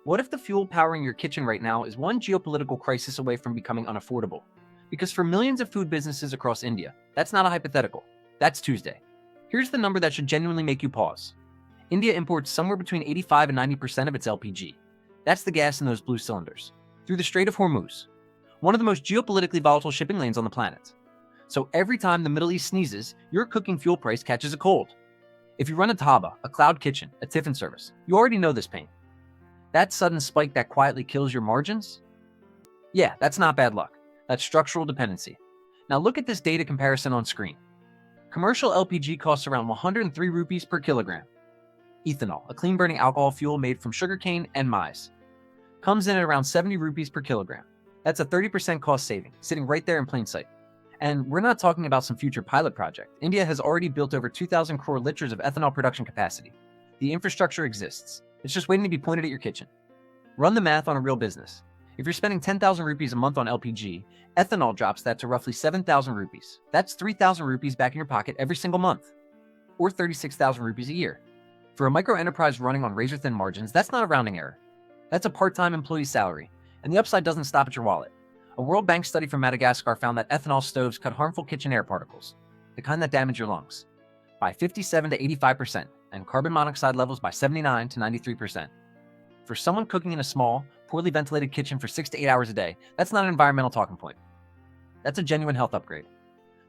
What if the fuel powering your kitchen right now is one geopolitical crisis away from becoming unaffordable? Because for millions of food businesses across India, that's not a hypothetical. That's Tuesday. Here's the number that should genuinely make you pause. India imports somewhere between 85 and 90% of its LPG. That's the gas in those blue cylinders. Through the Strait of Hormuz, one of the most geopolitically volatile shipping lanes on the planet. So every time the Middle East sneezes, your cooking fuel price catches a cold. If you run a dhaba, a cloud kitchen, a tiffin service, you already know this pain. That sudden spike that quietly kills your margins? Yeah, that's not bad luck. That's structural dependency. Now look at this data comparison on screen. Commercial LPG costs around 103 rupees per kilogram. Ethanol, a clean-burning alcohol fuel made from sugarcane and maize, comes in at around 70 rupees per kilogram. That's a 30% cost saving, sitting right there in plain sight. And we're not talking about some future pilot project. India has already built over 2,000 crore liters of ethanol production capacity. The infrastructure exists. It's just waiting to be pointed at your kitchen. Run the math on a real business. If you're spending 10,000 rupees a month on LPG, ethanol drops that to roughly 7,000 rupees. That's 3,000 rupees back in your pocket every single month, or 36,000 rupees a year. For a micro enterprise running on razor-thin margins, that's not a rounding error. That's a part-time employee's salary, and the upside doesn't stop at your wallet. A World Bank study from Madagascar found that ethanol stoves cut harmful kitchen air particles, the kind that damage your lungs, by 57 to 85%, and carbon monoxide levels by 79 to 93%. For someone cooking in a small, poorly ventilated kitchen for 6 to 8 hours a day, that's not an environmental talking point. That's a genuine health upgrade.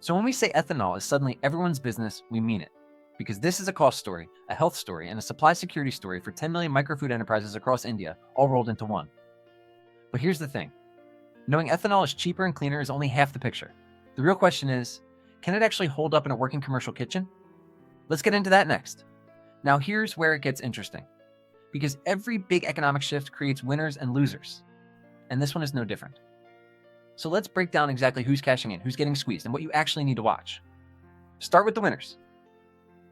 So when we say ethanol is suddenly everyone's business, we mean it. Because this is a cost story, a health story, and a supply security story for 10 million microfood enterprises across India, all rolled into one. But here's the thing. Knowing ethanol is cheaper and cleaner is only half the picture. The real question is, can it actually hold up in a working commercial kitchen? Let's get into that next. Now here's where it gets interesting. Because every big economic shift creates winners and losers. And this one is no different. So let's break down exactly who's cashing in, who's getting squeezed, and what you actually need to watch. Start with the winners.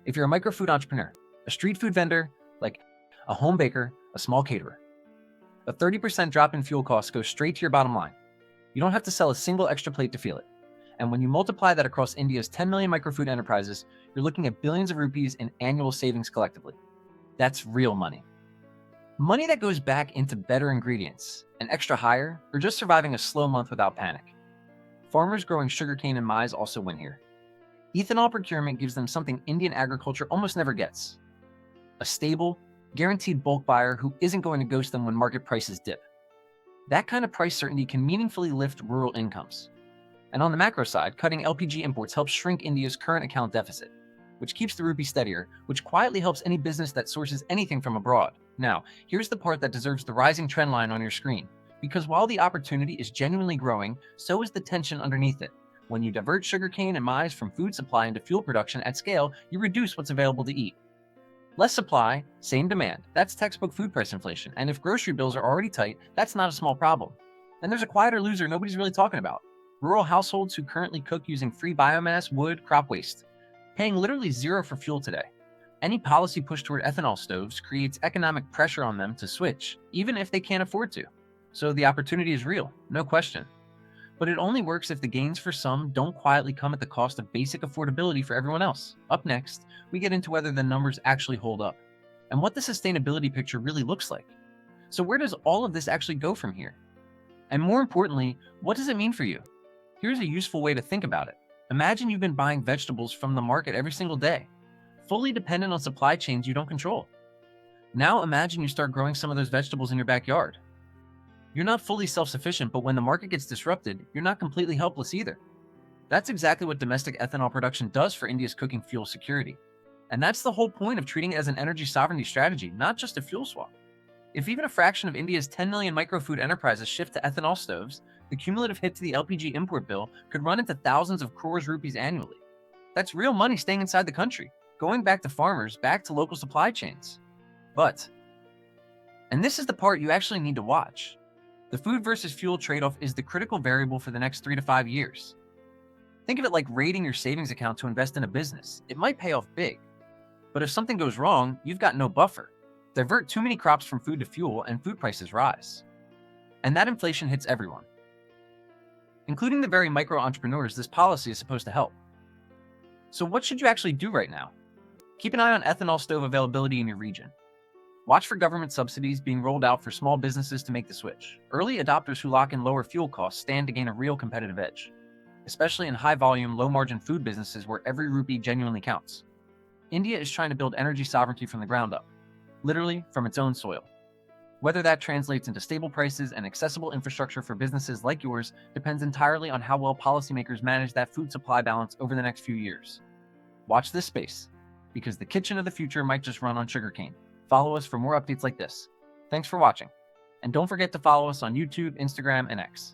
If you're a microfood entrepreneur, a street food vendor, like a home baker, a small caterer, a 30% drop in fuel costs goes straight to your bottom line. You don't have to sell a single extra plate to feel it. And when you multiply that across India's 10 million microfood enterprises, you're looking at billions of rupees in annual savings collectively. That's real money. Money that goes back into better ingredients, an extra hire, or just surviving a slow month without panic. Farmers growing sugarcane and maize also win here. Ethanol procurement gives them something Indian agriculture almost never gets. A stable, guaranteed bulk buyer who isn't going to ghost them when market prices dip. That kind of price certainty can meaningfully lift rural incomes. And on the macro side, cutting LPG imports helps shrink India's current account deficit, which keeps the rupee steadier, which quietly helps any business that sources anything from abroad. Now, here's the part that deserves the rising trend line on your screen, because while the opportunity is genuinely growing, so is the tension underneath it. When you divert sugarcane and maize from food supply into fuel production at scale, you reduce what's available to eat. Less supply, same demand. That's textbook food price inflation. And if grocery bills are already tight, that's not a small problem. And there's a quieter loser nobody's really talking about. Rural households who currently cook using free biomass, wood, crop waste, paying literally zero for fuel today. Any policy push toward ethanol stoves creates economic pressure on them to switch, even if they can't afford to. So the opportunity is real, no question. But it only works if the gains for some don't quietly come at the cost of basic affordability for everyone else. Up next, we get into whether the numbers actually hold up, and what the sustainability picture really looks like. So where does all of this actually go from here? And more importantly, what does it mean for you? Here's a useful way to think about it. Imagine you've been buying vegetables from the market every single day, fully dependent on supply chains you don't control. Now imagine you start growing some of those vegetables in your backyard. You're not fully self-sufficient, but when the market gets disrupted, you're not completely helpless either. That's exactly what domestic ethanol production does for India's cooking fuel security. And that's the whole point of treating it as an energy sovereignty strategy, not just a fuel swap. If even a fraction of India's 10 million microfood enterprises shift to ethanol stoves, the cumulative hit to the LPG import bill could run into thousands of crores rupees annually. That's real money staying inside the country, going back to farmers, back to local supply chains. But, and this is the part you actually need to watch, the food versus fuel trade-off is the critical variable for the next 3 to 5 years. Think of it like raiding your savings account to invest in a business. It might pay off big, but if something goes wrong, you've got no buffer. Divert too many crops from food to fuel and food prices rise. And that inflation hits everyone, including the very micro entrepreneurs this policy is supposed to help. So what should you actually do right now? Keep an eye on ethanol stove availability in your region. Watch for government subsidies being rolled out for small businesses to make the switch. Early adopters who lock in lower fuel costs stand to gain a real competitive edge, especially in high-volume, low-margin food businesses where every rupee genuinely counts. India is trying to build energy sovereignty from the ground up, literally from its own soil. Whether that translates into stable prices and accessible infrastructure for businesses like yours depends entirely on how well policymakers manage that food supply balance over the next few years. Watch this space, because the kitchen of the future might just run on sugarcane. Follow us for more updates like this. Thanks for watching, and don't forget to follow us on YouTube, Instagram, and X.